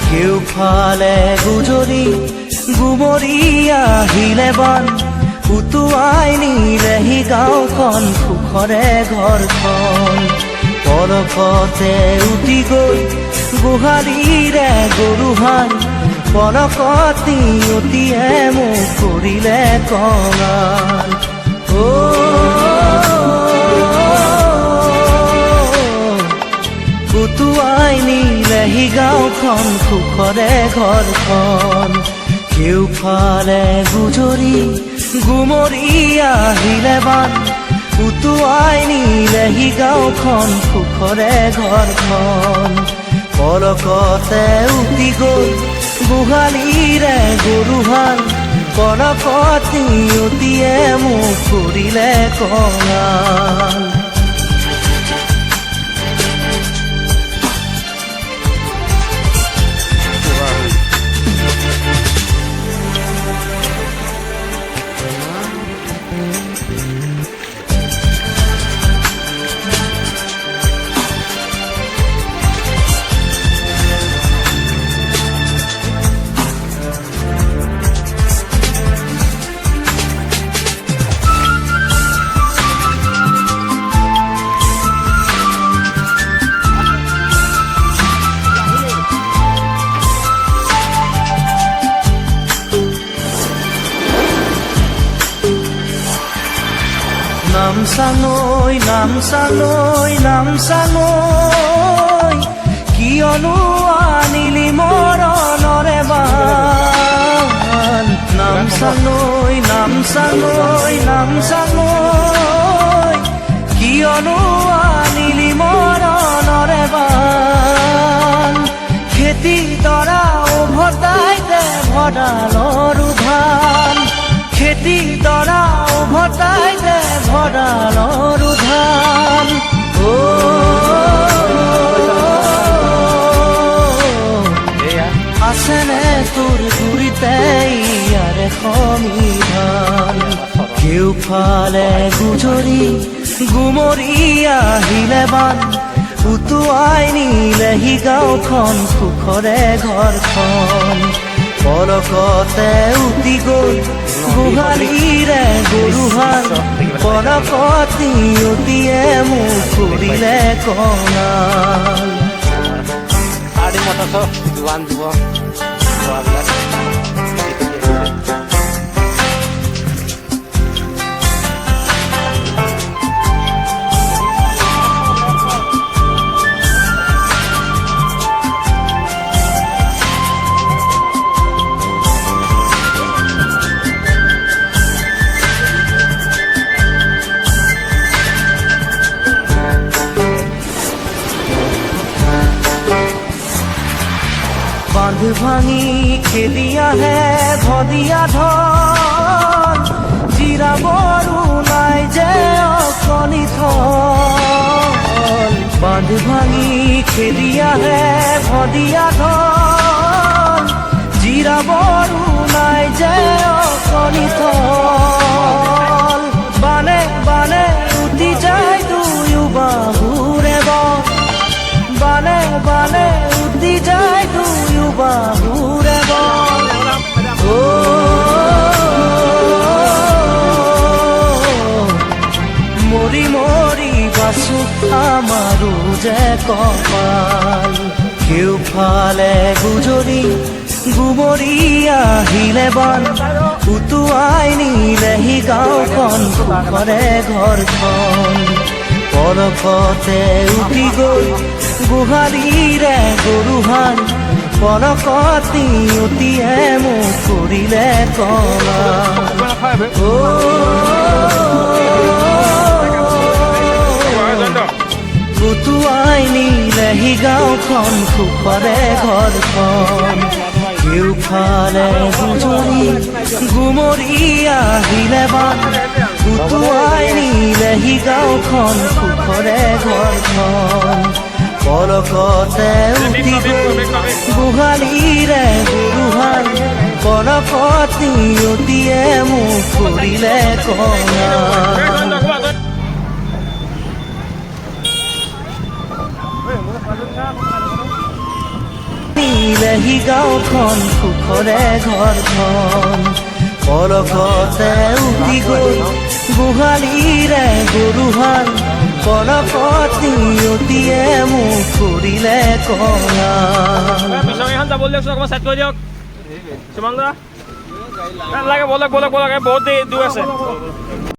কেউফালে গুজৰি গুমৰি আহিলে বান উটুৱাই নিলেহি গাঁওখন সুখৰে ঘৰখন পলকতে উটি গৈ গোহালিৰে গৰুহাল পলকতি উটিয়ে মোক কৰিলে কঙাল উটুৱাই নিলেহি গাঁওখন সুখৰে ঘৰখন কেউফালে গুজৰি গুমৰি আহিলে বান উটুৱাই নিলেহি গাঁওখন সুখৰে ঘৰখন পলকতে উটি গৈ গোহালিৰে গৰুহাল পলকতি উটিয়ে মোক কৰিলে কঙাল নামচাঙৈ নামচাঙৈ নামচাঙৈ কিয়নো আনিলি মৰণৰে বান নামচাঙৈ নামচাঙৈ নামচাঙৈ কিয়নো আনিলি মৰণৰে বান খেতি দৰা উভতাই দে ভঁৰালৰ ধান খেতি দৰা উভতাই দে ভঁৰালৰ ধান আছেনে তোৰ গুৰিতে ইয়াৰে সমিধান কেউফালে গুজৰি গুমৰি আহিলে বান উটুৱাই নিলেহি গাঁওখন সুখৰে ঘৰখন পলকতে উটি গৈ গোহালিৰে গৰুহাল পলকতি উটিয়ে মোক কৰিলে কঙাল বান্ধ ভাঙি খেলি আহে ভদিয়া ধন জিৰাবৰো নাই যে অকণি থল বান্ধ ভাঙি খেলি আহে ভদিয়া ধন জিৰাবৰো নাই যে অকণি থল বানে বানে উঠি যায় দুয়ো বাহুৰে বানে বানে উঠি যায় দুয়ো বাহুৰে মৰি মৰি বাচো আমাৰো যে কপাল কেউফালে গুজৰি গুমৰি আহিলে বান উটুৱাই নিলেহি গাঁওখন সুখৰে ঘৰখন পলকতে উটি গৈ গোহালিৰে গৰুহাল পলকতি উটিয়ে মোক কৰিলে কঙাল উটুৱাই নিলে নিলেহি গাঁওখন সুখৰে ঘৰখন কেউফালে গুজৰি গুমৰি আহিলে বান উটুৱাই নিলেহি গাঁওখন সুখৰে ঘৰখন পলকতে উঠি গ'ল গোহালিৰে গৰুহাল পৰপতি অতিয়ে মোক কৰিলে কঙা নিলেহি গাঁওখন সুখৰে ঘৰখন পলকতে উঠি গ'ল গোহালিৰে গৰুহাল পৰপতি অতিয়ে মোক কৰিলে কঙা বিশ্বনাথখন যাবলৈ দিয়কচোন অকণমান ছাইড কৰি দিয়ক সুমন দা নালাগে বলক বলক বলক বহুত দূৰ আছে